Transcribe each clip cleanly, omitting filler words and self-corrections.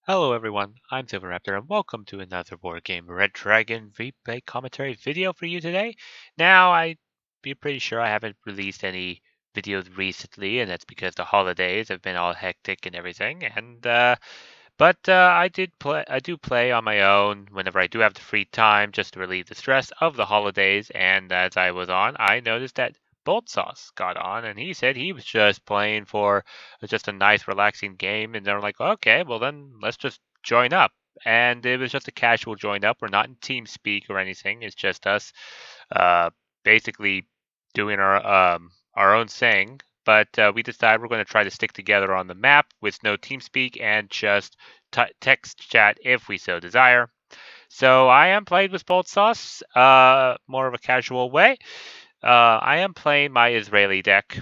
Hello everyone, I'm Silverraptor and welcome to another Wargame Red Dragon replay commentary video for you today. Now, I'd be pretty sure I haven't released any videos recently, and that's because the holidays have been all hectic and everything. But I do play on my own whenever I do have the free time, just to relieve the stress of the holidays. And as I was on, I noticed that Boltsauce got on, and he said he was just playing for just a nice, relaxing game. And they're like, okay, well then let's just join up. And it was just a casual join up. We're not in team speak or anything. It's just us, uh, basically doing our own thing. But we decided we're going to try to stick together on the map with no TeamSpeak and just text chat if we so desire. So I am playing with Boltsauce, more of a casual way. I am playing my Israeli deck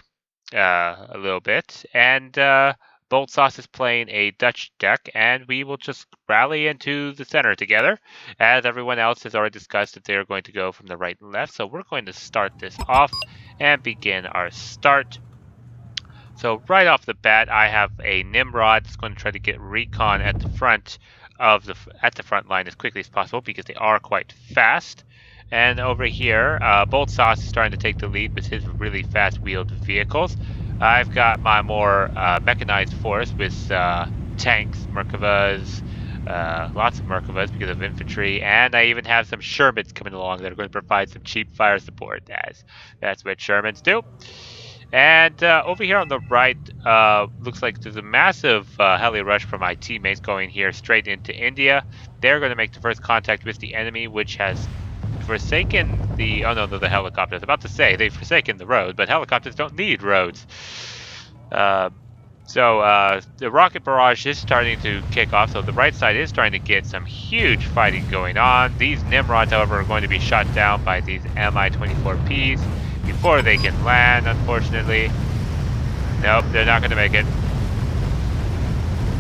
a little bit, and Boltsauce is playing a Dutch deck, and we will just rally into the center together, as everyone else has already discussed that they are going to go from the right and left. So we're going to start this off and begin our start. So right off the bat, I have a Nimrod that's going to try to get recon at the front line as quickly as possible because they are quite fast. And over here, Boltsauce is starting to take the lead with his really fast wheeled vehicles. I've got my more mechanized force with tanks, Merkavas, lots of Merkavas because of infantry, and I even have some Shermans coming along that are going to provide some cheap fire support, as that's what Shermans do. And over here on the right, looks like there's a massive heli rush from my teammates going here straight into India. They're going to make the first contact with the enemy, which has forsaken the... Oh no, they're the helicopters. I was about to say, they've forsaken the road, but helicopters don't need roads. So the rocket barrage is starting to kick off, so the right side is starting to get some huge fighting going on. These Nimrods, however, are going to be shot down by these Mi-24Ps before they can land, unfortunately. Nope, they're not going to make it.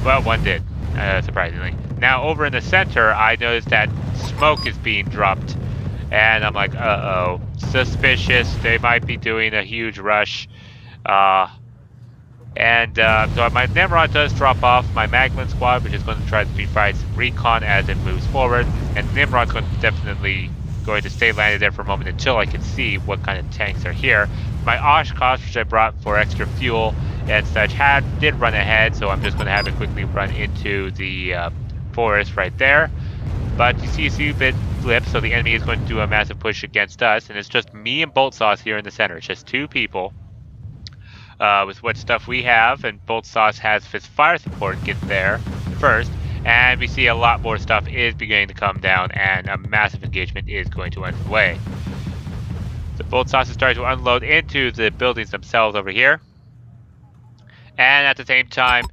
Well, one did, surprisingly. Now, over in the center, I noticed that smoke is being dropped. And I'm like, uh-oh, suspicious. They might be doing a huge rush. So my Nimrod does drop off my Magman squad, which is going to try to provide some recon as it moves forward. And Nimrod's going to stay landed there for a moment until I can see what kind of tanks are here. My Oshkosh, which I brought for extra fuel and such, did run ahead, so I'm just going to have it quickly run into the forest right there. But you see a few bit blips, so the enemy is going to do a massive push against us, and it's just me and Boltsauce here in the center. It's just two people with what stuff we have, and Boltsauce has his fire support get there first. And we see a lot more stuff is beginning to come down, and a massive engagement is going to underway. The Boltsauce is starting to unload into the buildings themselves over here. And at the same time,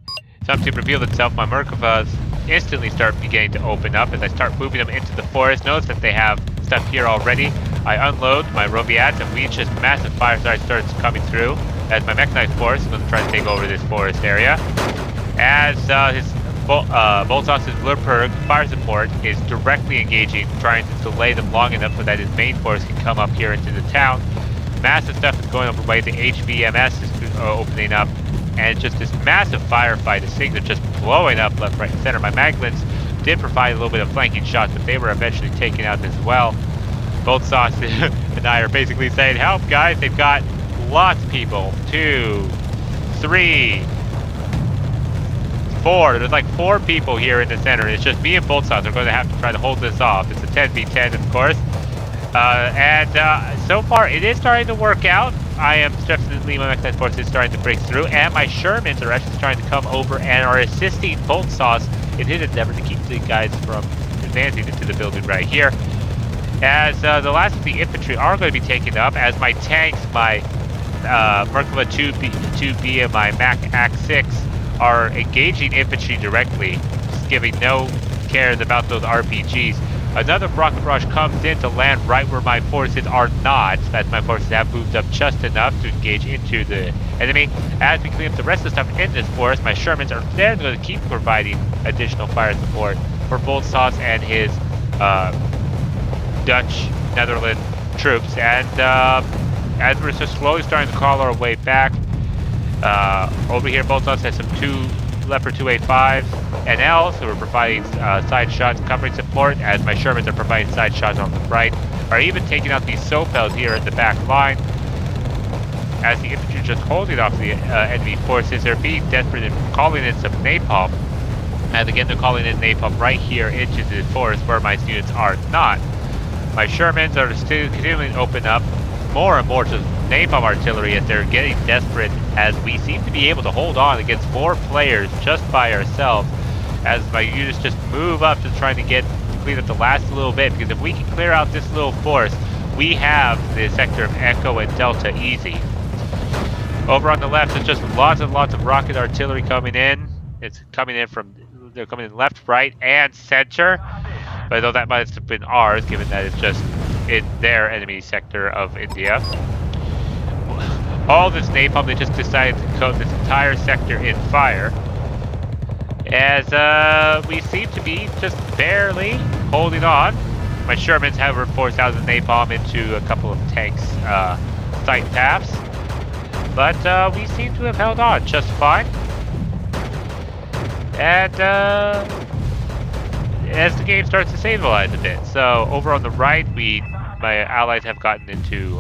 something revealed itself. My Merkavas instantly start beginning to open up as I start moving them into the forest. Notice that they have stuff here already. I unload my Roviats, and we just massive fire starts coming through as my mechanized force is going to try to take over this forest area. As Boltsauce's Lurperg fire support is directly engaging, trying to delay them long enough so that his main force can come up here into the town. Massive stuff is going overway. The HVMS is opening up, and it's just this massive firefight. These things are just blowing up left, right, and center. My Maglins did provide a little bit of flanking shots, but they were eventually taken out as well. Boltsauce and I are basically saying, help guys, they've got lots of people. 2, 3, 4. There's like 4 people here in the center. It's just me and Boltsauce are going to have to try to hold this off. It's a 10v10, of course. So far, it is starting to work out. I am definitely, my mechanized force is starting to break through, and my Shermans are actually starting to come over and are assisting Boltsauce in his endeavor to keep the guys from advancing into the building right here. As the last of the infantry are going to be taken up, as my tanks, my Merkava 2B and my Mac Act 6 are engaging infantry directly, just giving no cares about those RPGs. Another rocket barrage comes in to land right where my forces are not, as my forces have moved up just enough to engage into the enemy. As we clean up the rest of the stuff in this forest, my Shermans are then going to keep providing additional fire support for Boltsauce and his Dutch, Netherlands troops. And as we're just slowly starting to crawl our way back, over here Boltsauce has some 2 Leopard 285 NLs who are providing side shots covering support, as my Shermans are providing side shots on the right, are even taking out these Sopels here in the back line. As the infantry are just holding off the enemy forces, they're being desperate and calling in some napalm. And again, they're calling in napalm right here into the forest where my units are not. My Shermans are still continuing to open up more and more to napalm artillery as they're getting desperate, as we seem to be able to hold on against more players just by ourselves, as my units just move up to trying to clean up the last little bit, because if we can clear out this little force, we have the sector of Echo and Delta easy. Over on the left, there's just lots and lots of rocket artillery coming in. They're coming in left, right, and center. But though that might have been ours, given that it's just in their enemy sector of India. All this napalm, they just decided to coat this entire sector in fire. As we seem to be just barely holding on. My Shermans have over 4,000 napalm into a couple of tanks' sight taps. But we seem to have held on just fine. And as the game starts to stabilize a bit. So over on the right, my allies got into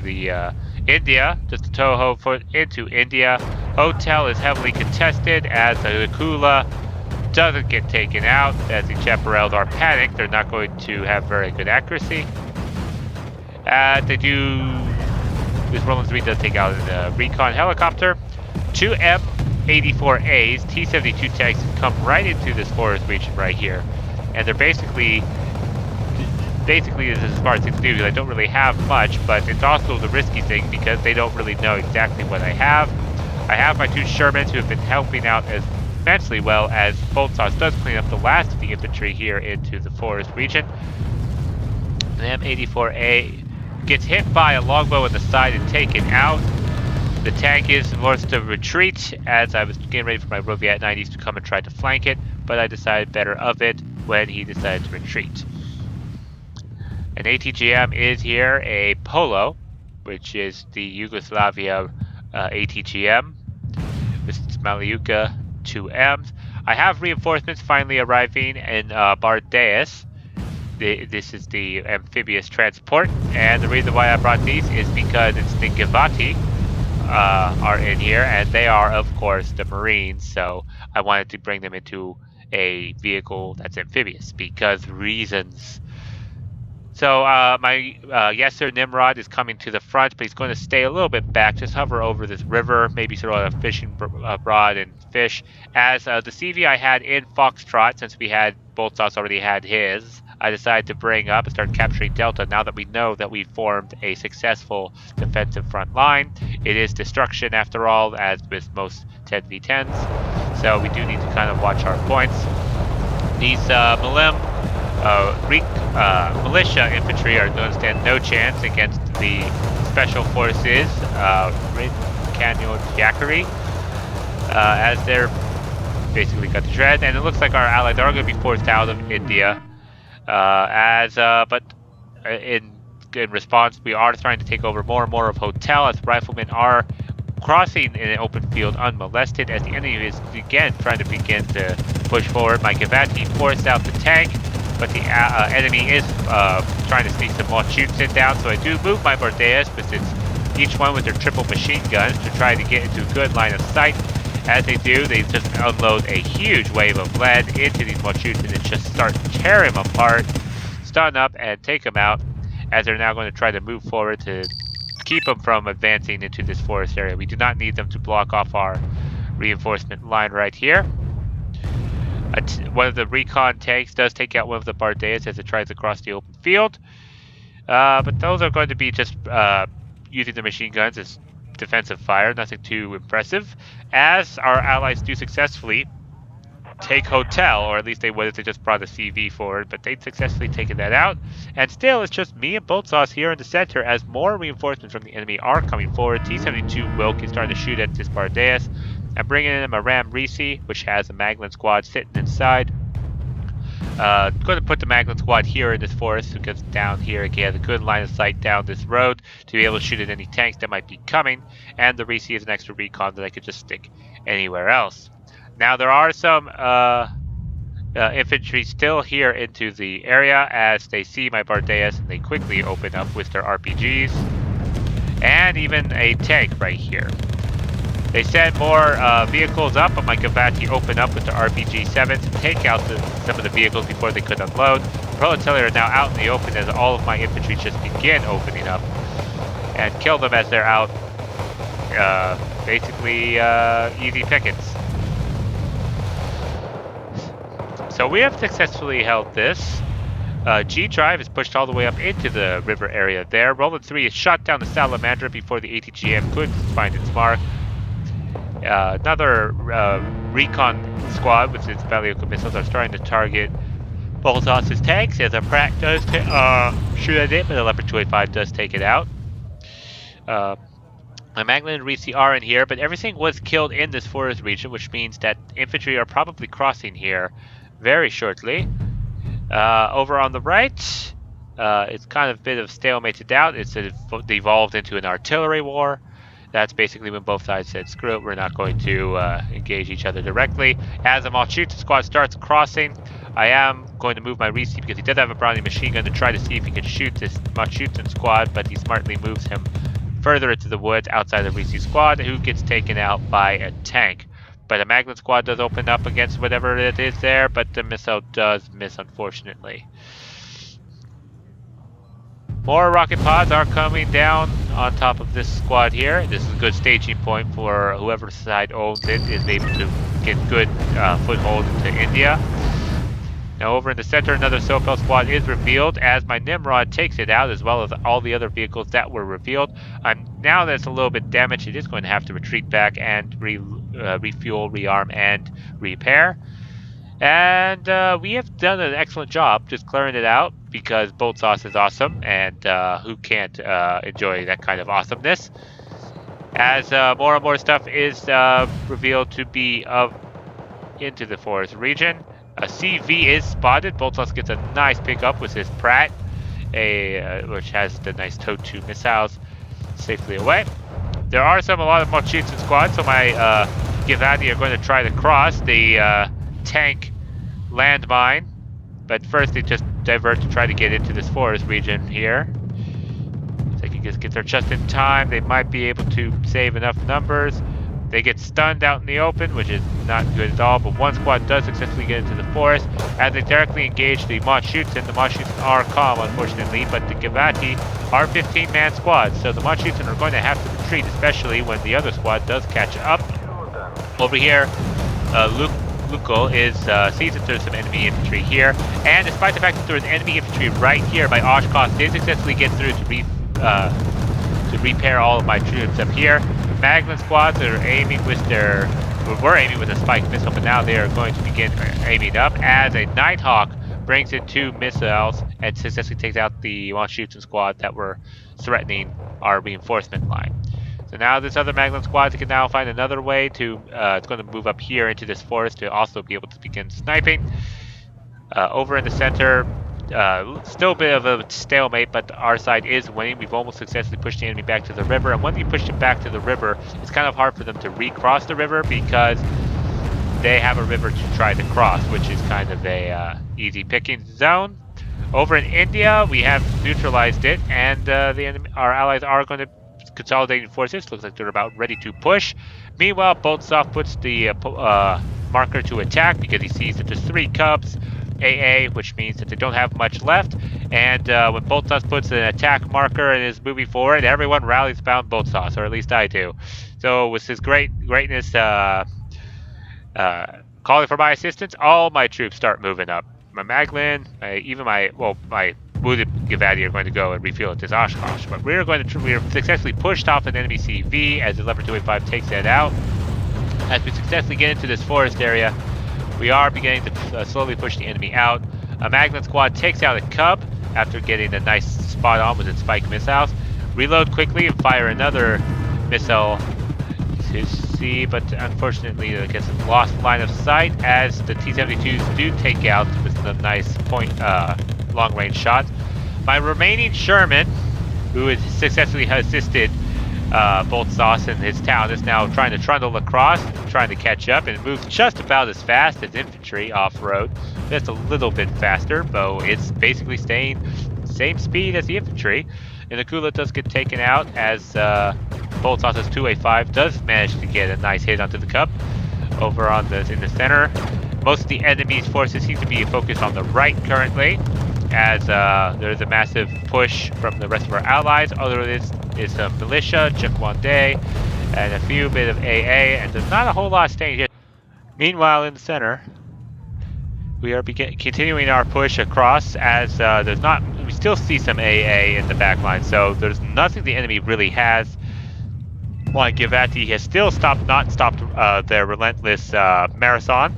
the India, just a Toho foot into India. Hotel is heavily contested as the Kula doesn't get taken out, as the Chaparrals are panicked. They're not going to have very good accuracy. This Roland 3 does take out a recon helicopter. Two M84As, T-72 tanks come right into this forest region right here. And they're basically this is a smart thing to do, because I don't really have much, but it's also the risky thing because they don't really know exactly what I have. I have my two Shermans who have been helping out as immensely well, as Boltsauce does clean up the last of the infantry here into the forest region. The M84A gets hit by a longbow on the side and taken out. The tank is forced to retreat, as I was getting ready for my Roviat 90s to come and try to flank it, but I decided better of it when he decided to retreat. An ATGM is here, a Polo, which is the Yugoslavia ATGM. This is Maliuka 2Ms. I have reinforcements finally arriving in Bardeas. This is the amphibious transport, and the reason why I brought these is because it's the Givati are in here, and they are, of course, the Marines, so I wanted to bring them into a vehicle that's amphibious, because reasons. So my Yasser Nimrod is coming to the front, but he's going to stay a little bit back, just hover over this river, maybe throw out a fishing rod and fish. As the CV I had in Foxtrot, since we had Boltsauce already had his, I decided to bring up and start capturing Delta now that we know that we formed a successful defensive front line. It is destruction after all, as with most 10v10s, so we do need to kind of watch our points. These militia infantry are going to stand no chance against the special forces, Canyon Yakari, as they're basically got the dread, and it looks like our allies are going to be forced out of India. But in response, we are trying to take over more and more of Hotel, as riflemen are crossing in an open field unmolested, as the enemy is again trying to begin to push forward. My Givati forced out the tank, but the enemy is trying to sneak some more shoots in down, so I do move my Bordeas, but it's each one with their triple machine guns to try to get into a good line of sight. As they do, they just unload a huge wave of lead into these Mochutes and then just start tearing them apart, stun up, and take them out, as they're now going to try to move forward to keep them from advancing into this forest area. We do not need them to block off our reinforcement line right here. One of the recon tanks does take out one of the Bardeas as it tries to cross the open field. But those are going to be just using the machine guns as defensive fire, nothing too impressive, as our allies do successfully take Hotel, or at least they would if they just brought a CV forward, but they'd successfully taken that out. And still, it's just me and Boltsauce here in the center, as more reinforcements from the enemy are coming forward. T-72 Wilk is starting to shoot at this Bardeas. I'm bringing in a Ram Risi, which has a Maglan squad sitting inside. Going to put the Maglan squad here in this forest, because down here he has a good line of sight down this road to be able to shoot at any tanks that might be coming, and the Risi is an extra recon that I could just stick anywhere else. Now there are some infantry still here into the area as they see my Bardeas and they quickly open up with their RPGs. And even a tank right here. They send more vehicles up, but my Gavati open up with the RPG-7s to take out some of the vehicles before they could unload. Proletariat are now out in the open as all of my infantry just begin opening up and kill them as they're out. Basically, easy pickings. So we have successfully held this. G-Drive is pushed all the way up into the river area there. Roland 3 is shot down the Salamander before the ATGM could find its mark. Another recon squad with its Balioka missiles are starting to target Boltsauce's tanks as a Pratt does shoot at it, but the Leopard 285 does take it out. My Magna and Risi are in here, but everything was killed in this forest region, which means that infantry are probably crossing here very shortly. Over on the right, it's kind of a bit of stalemated out. It's devolved into an artillery war. That's basically when both sides said, screw it, we're not going to engage each other directly. As the Malchuta squad starts crossing, I am going to move my Risi because he does have a Browning machine gun to try to see if he can shoot this Malchutan squad, but he smartly moves him further into the woods outside the Risi squad, who gets taken out by a tank. But a Magna squad does open up against whatever it is there, but the missile does miss, unfortunately. More rocket pods are coming down on top of this squad here. This is a good staging point for whoever side owns it is able to get good foothold into India. Now over in the center, another Sopel squad is revealed as my Nimrod takes it out, as well as all the other vehicles that were revealed. Now that it's a little bit damaged, it is going to have to retreat back and refuel, rearm, and repair. And we have done an excellent job just clearing it out because Boltsauce is awesome, and who can't enjoy that kind of awesomeness? As more and more stuff is revealed to be into the forest region. A CV is spotted. Boltsauce gets a nice pickup with his Pratt, which has the nice TOW-2 missiles safely away. There are a lot of Malchutan squads, so my Givati are going to try to cross the tank landmine, but first they just divert to try to get into this forest region here. If they can just get there just in time, they might be able to save enough numbers. They get stunned out in the open, which is not good at all, but one squad does successfully get into the forest as they directly engage the Malchutan. The Malchutan are calm, unfortunately, but the Givati are 15-man squads, so the Malchutan are going to have to retreat, especially when the other squad does catch up. Over here, Luko sees that there's some enemy infantry here, and despite the fact that there is enemy infantry right here, my Oshkosh did successfully get through to repair all of my troops up here. Magna squads are aiming with were aiming with a spike missile, but now they are going to begin aiming up as a Nighthawk brings in 2 missiles and successfully takes out the Malchutan squad that were threatening our reinforcement line. So now this other Magna squad can now find another way to, it's going to move up here into this forest to also be able to begin sniping. Over in the center, still a bit of a stalemate, but our side is winning. We've almost successfully pushed the enemy back to the river, and when you push them back to the river, it's kind of hard for them to recross the river because they have a river to try to cross, which is kind of a easy picking zone. Over in India, we have neutralized it, and our allies are going to consolidating forces. Looks like they're about ready to push. Meanwhile, Boltsauce puts the marker to attack because he sees that there's 3 cubs, AA, which means that they don't have much left. And when Boltsauce puts an attack marker and is moving forward, everyone rallies around Boltsauce, or at least I do. So with his greatness calling for my assistance, all my troops start moving up. My Maglin, even my wounded Givati are going to go and refuel at this Oshkosh, but we are successfully pushed off an enemy CV as the Leopard 285 takes that out. As we successfully get into this forest area, we are beginning to slowly push the enemy out. A Magna squad takes out a Cub after getting a nice spot on with its spike missiles. Reload quickly and fire another missile to see, but unfortunately it gets a lost line of sight as the T-72s do take out with a nice long-range shot. My remaining Sherman, who has successfully assisted Boltsauce and his town is now trying to trundle across, trying to catch up, and move just about as fast as infantry off-road. Just a little bit faster, but it's basically staying same speed as the infantry. And the Kula does get taken out as Boltsauce's 2A5 does manage to get a nice hit onto the Cup over on in the center. Most of the enemy's forces seem to be focused on the right currently, as there's a massive push from the rest of our allies. Although this is some militia, Jacquande, and a few bit of AA, and there's not a whole lot staying here. Meanwhile, in the center, we are continuing our push across, as we still see some AA in the back line, so there's nothing the enemy really has. While Givati has still not stopped their relentless marathon.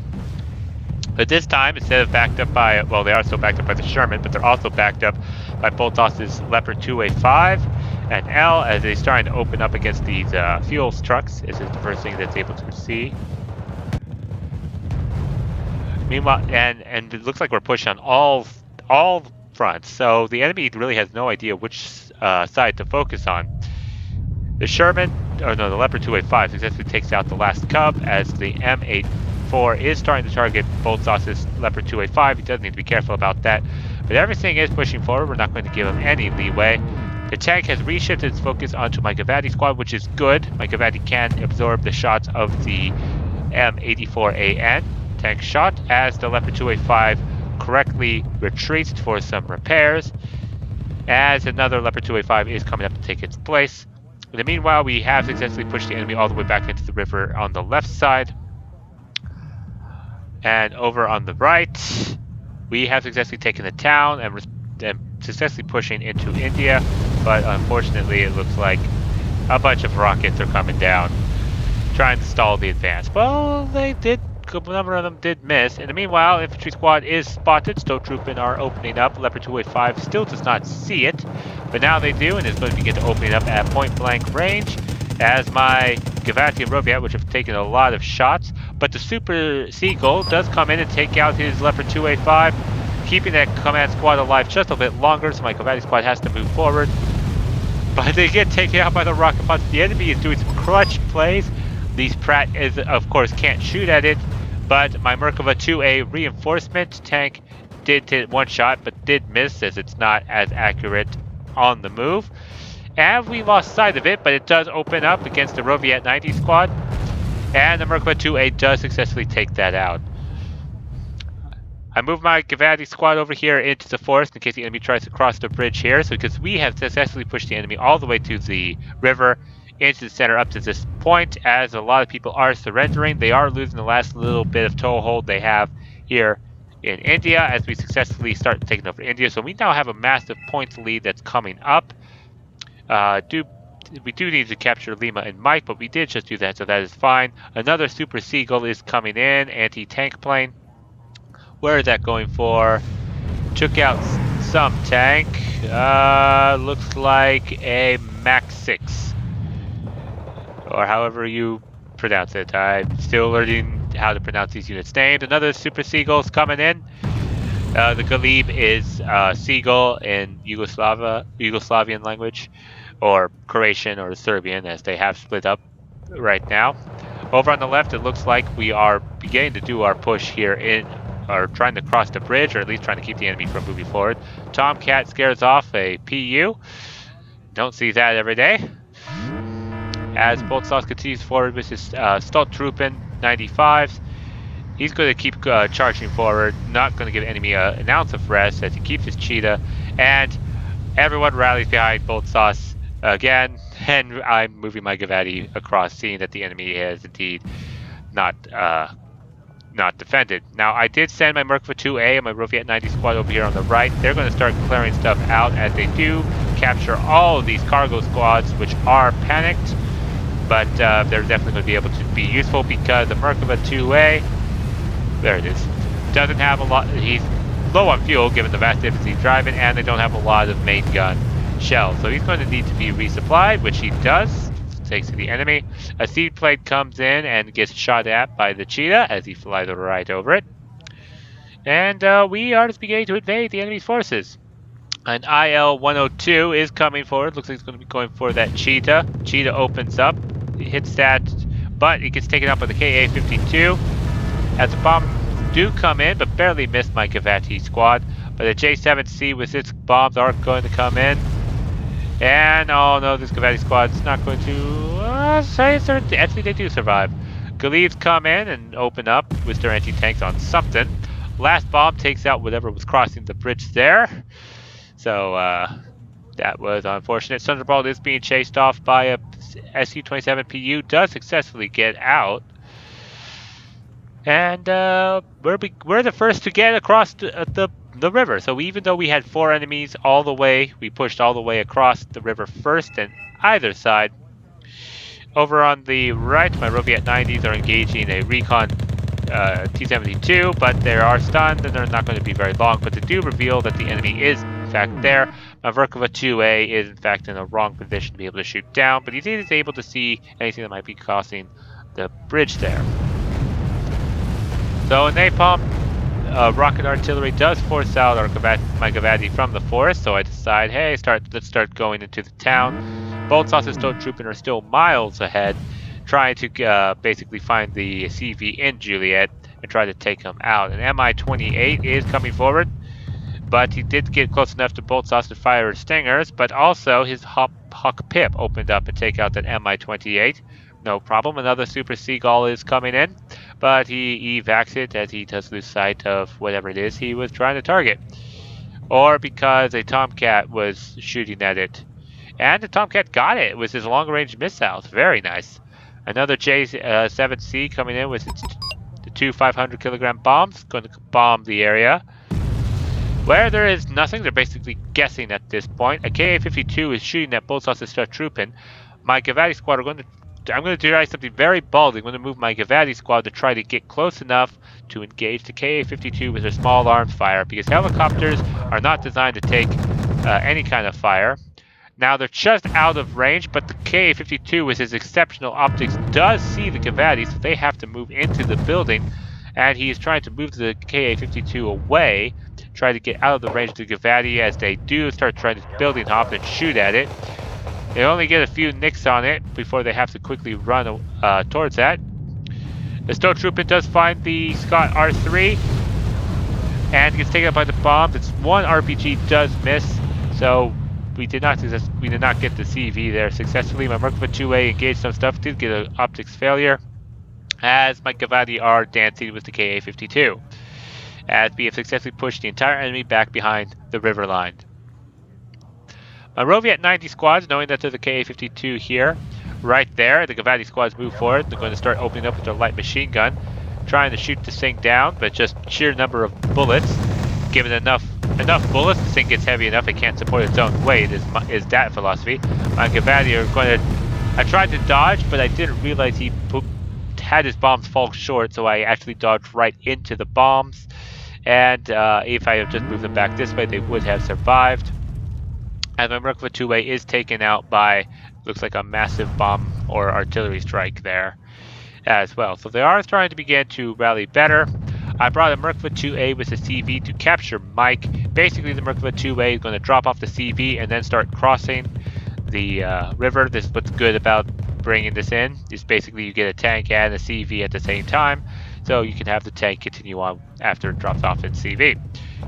But this time, instead of backed up by, well, they are still backed up by the Sherman, but they're also backed up by Boltsauce's Leopard 2A5 and L, as they're starting to open up against these fuel trucks. This is the first thing that's able to see. Meanwhile, and it looks like we're pushing on all fronts, so the enemy really has no idea which side to focus on. The Sherman, or no, the Leopard 2A5 successfully takes out the last Cub, as the M84 is starting to target Boltsauce's Leopard 2A5. He does need to be careful about that, but everything is pushing forward. We're not going to give him any leeway. The tank has reshifted its focus onto my Givati squad, which is good. My Givati can absorb the shots of the M84AN tank shot, as the Leopard 2A5 correctly retreats for some repairs, as another Leopard 2A5 is coming up to take its place. In the meanwhile, we have successfully pushed the enemy all the way back into the river on the left side. And over on the right, we have successfully taken the town and successfully pushing into India. But unfortunately, it looks like a bunch of rockets are coming down, trying to stall the advance. Well, they did. A number of them did miss. In the meanwhile, infantry squad is spotted. Stotroopen are opening up. Leopard 285 still does not see it, but now they do, and it's going to begin to opening up at point-blank range, as my Givati and Roviat, which have taken a lot of shots. But the Super Seagull does come in and take out his Leopard 285, keeping that command squad alive just a bit longer, so my Givati squad has to move forward. But they get taken out by the rocket pods. The enemy is doing some clutch plays. These Pratt is, of course, can't shoot at it, but my Merkava 2A reinforcement tank did hit one shot, but did miss, as it's not as accurate on the move. And we lost sight of it, but it does open up against the Roviat 90 squad, and the Merkava 2A does successfully take that out. I moved my Givati squad over here into the forest in case the enemy tries to cross the bridge here, so because we have successfully pushed the enemy all the way to the river, into the center up to this point, as a lot of people are surrendering. They are losing the last little bit of toehold they have here in India, as we successfully start taking over India. So we now have a massive points lead that's coming up. We do need to capture Lima and Mike, but we did just do that, so that is fine. Another Super Seagull is coming in, anti-tank plane. Where is that going for? Took out some tank. Looks like a Mach 6. Or however you pronounce it. I'm still learning how to pronounce these units' names. Another Super Seagull's coming in. The Galib is Seagull in Yugoslavian language, or Croatian or Serbian, as they have split up right now. Over on the left, it looks like we are beginning to do our push here or trying to cross the bridge, or at least trying to keep the enemy from moving forward. Tomcat scares off a PU. Don't see that every day. As Boltsauce continues forward with his Stotroopen 95s, he's going to keep charging forward, not going to give enemy an ounce of rest as he keeps his cheetah, and everyone rallies behind Boltsauce again, and I'm moving my Givati across, seeing that the enemy has indeed not defended. Now, I did send my Merkava 2A and my Roviat 90 squad over here on the right. They're going to start clearing stuff out as they do capture all of these cargo squads, which are panicked. But they're definitely going to be able to be useful, because the Merkava 2A, there it is, doesn't have a lot. He's low on fuel given the vast distance he's driving, and they don't have a lot of main gun shells. So he's going to need to be resupplied, which he does, thanks to the enemy. A seed plate comes in and gets shot at by the cheetah as he flies right over it. And we are just beginning to invade the enemy's forces. An IL-102 is coming forward. Looks like it's going to be going for that Cheetah. Cheetah opens up, hits that, but it gets taken out by the KA-52. As the bombs do come in, but barely miss my Gavati squad. But the J-7C with its bombs are going to come in. And, oh no, this Gavati squad's not going to actually they do survive. Galivs come in and open up with their anti-tanks on something. Last bomb takes out whatever was crossing the bridge there. So, that was unfortunate. Thunderbolt is being chased off by a SU-27PU. Does successfully get out. And we're the first to get across the river. So even though we had 4 enemies all the way, we pushed all the way across the river first and either side. Over on the right, my Roviet 90s are engaging a recon T-72, but they are stunned and they're not going to be very long. But they do reveal that the enemy is in fact there. My Verkova 2A is in fact in a wrong position to be able to shoot down, but he's able to see anything that might be crossing the bridge there. So a napalm rocket artillery does force out my Gavati from the forest, so I decide, hey, let's start going into the town. Boltsauce and Stormtrooper are still miles ahead, trying to basically find the CV in Juliet and try to take him out. An Mi-28 is coming forward, but he did get close enough to Boltsauce to fire his stingers, but also his Hawk Pip opened up and take out that Mi-28. No problem. Another Super Seagull is coming in, but he evacs it as he does lose sight of whatever it is he was trying to target. Or because a Tomcat was shooting at it. And the Tomcat got it with his long-range missiles. Very nice. Another J-7C coming in with the 2 500-kilogram bombs. Going to bomb the area. Where there is nothing, they're basically guessing at this point. A KA-52 is shooting at Boltsauce and Stormtrooper. My Gavati squad are I'm going to try something very bold. I'm going to move my Gavati squad to try to get close enough to engage the KA-52 with their small arms fire, because helicopters are not designed to take any kind of fire. Now they're just out of range, but the KA-52 with his exceptional optics does see the Gavati, so they have to move into the building, and he is trying to move the KA-52 away, try to get out of the range of the Gavati. As they do start trying to building hop and shoot at it. They only get a few nicks on it before they have to quickly run towards that. The Stormtrooper does find the Scott R3 and gets taken up by the bombs. It's one RPG does miss, so we did not get the CV there successfully. My Merkava 2A engaged some stuff, did get an optics failure, as my Gavati are dancing with the KA-52, as we have successfully pushed the entire enemy back behind the river line. My Roviet 90 squads, knowing that there's a KA-52 here, right there, the Gavati squads move forward. They're going to start opening up with their light machine gun, trying to shoot this thing down, but just sheer number of bullets. Given enough bullets, this thing gets heavy enough it can't support its own weight, is that philosophy. My Gavati are going to... I tried to dodge, but I didn't realize he had his bombs fall short, so I actually dodged right into the bombs. And if I had just moved them back this way, they would have survived. And my Merkava 2A is taken out by, looks like a massive bomb or artillery strike there as well. So they are starting to begin to rally better. I brought a Merkava 2A with a CV to capture Mike. Basically, the Merkava 2A is going to drop off the CV and then start crossing the river. This is what's good about bringing this in. Is basically you get a tank and a CV at the same time. So you can have the tank continue on after it drops off its CV.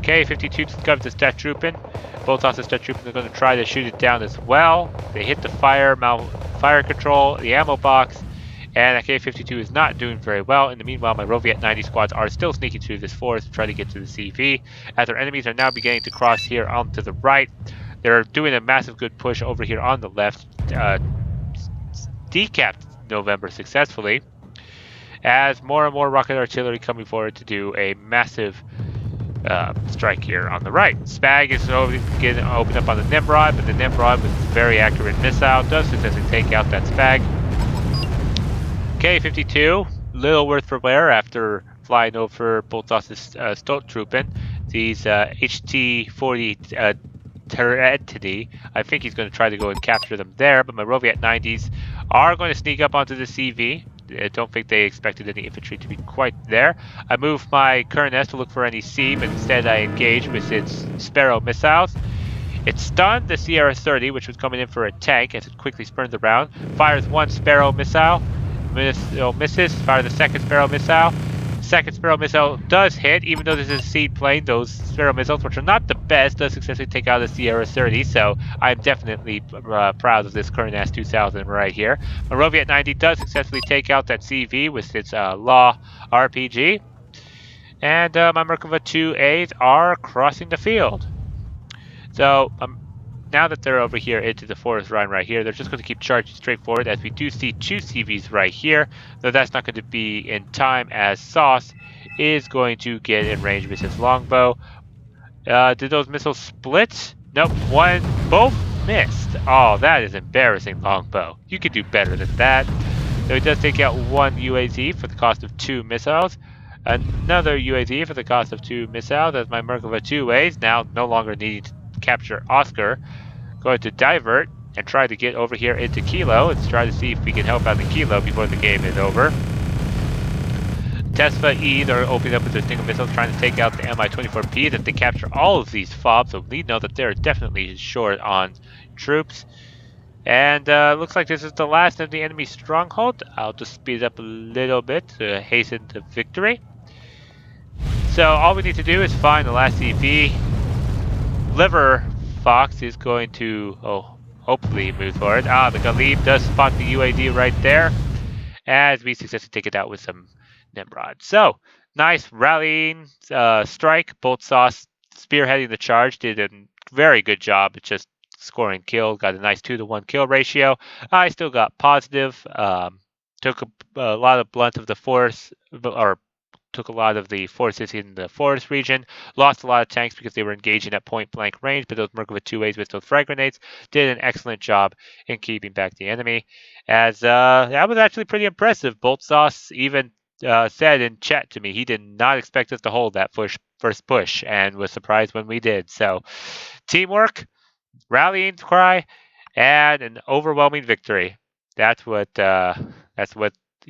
K-52 discovers the Stat Troopin. Boltsauce and Stat Troopin are going to try to shoot it down as well. They hit the fire control, the ammo box, and the K-52 is not doing very well. In the meanwhile, my Roviet 90 squads are still sneaking through this forest to try to get to the CV, as their enemies are now beginning to cross here onto the right. They're doing a massive good push over here on the left, decapped November successfully, as more and more rocket artillery coming forward to do a massive strike here on the right. Spag is getting opened up on the Nimrod, but the Nimrod with a very accurate missile does successfully take out that Spag. K-52, little worth for wear after flying over Boltsauce's Stormtrooper. These HT-40 Terentity, I think he's going to try to go and capture them there, but my Roviet 90s are going to sneak up onto the CV. I don't think they expected any infantry to be quite there. I moved my Kern S to look for any C, but instead I engaged with its Sparrow missiles. It stunned the Sierra 30, which was coming in for a tank, as it quickly spurned around. Fires one Sparrow missile. Misses. Fires the second Sparrow missile. Second Sparrow missile does hit, even though this is a seed plane. Those Sparrow missiles, which are not the best, does successfully take out the Sierra 30. So I'm definitely proud of this current S2000 right here. Monrovia at 90 does successfully take out that CV with its Law RPG. And my Merkava 2As are crossing the field. So now that they're over here into the forest line right here, they're just going to keep charging straight forward, as we do see two CVs right here, though that's not going to be in time, as Sauce is going to get in range with his longbow. Did those missiles split? Nope, both missed. Oh, that is embarrassing, longbow. You could do better than that. So he does take out one UAZ for the cost of 2 missiles. Another UAZ for the cost of 2 missiles, as my Merkava 2As now no longer need to capture Oscar. Going to divert and try to get over here into Kilo. Let's try to see if we can help out in Kilo before the game is over. Tesfa E, they're opening up with their single missiles, trying to take out the Mi-24P. That they capture all of these FOBs, so we know that they're definitely short on troops. And looks like this is the last of the enemy stronghold. I'll just speed up a little bit to hasten to victory. So all we need to do is find the last CV. Liver Fox is going to, hopefully move forward. The Galib does spot the UAD right there, as we successfully take it out with some Nimrod. So, nice rallying strike. Boltsauce spearheading the charge, did a very good job. It's just scoring kills, got a nice 2-to-1 kill ratio. I still got positive. Took a lot of blunt of the force, or took a lot of the forces in the forest region, lost a lot of tanks because they were engaging at point blank range, but those Merkava 2As with those frag grenades did an excellent job in keeping back the enemy. As that was actually pretty impressive. Boltsauce even said in chat to me he did not expect us to hold that first push, and was surprised when we did. So teamwork, rallying cry, and an overwhelming victory. That's what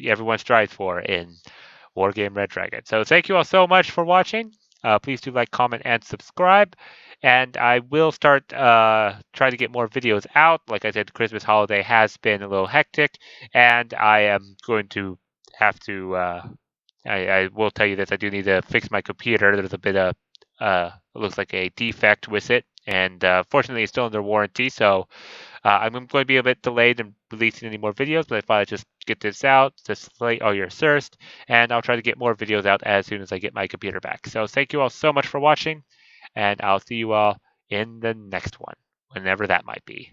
everyone strives for in Wargame Red Dragon. So thank you all so much for watching. Please do like, comment, and subscribe. And I will start trying to get more videos out. Like I said, the Christmas holiday has been a little hectic, and I am going to have to. I will tell you this: I do need to fix my computer. There's a bit of it looks like a defect with it, and fortunately, it's still under warranty. So I'm going to be a bit delayed in releasing any more videos, but I thought I'd just get this out to slate all your thirst, and I'll try to get more videos out as soon as I get my computer back. So thank you all so much for watching, and I'll see you all in the next one, whenever that might be.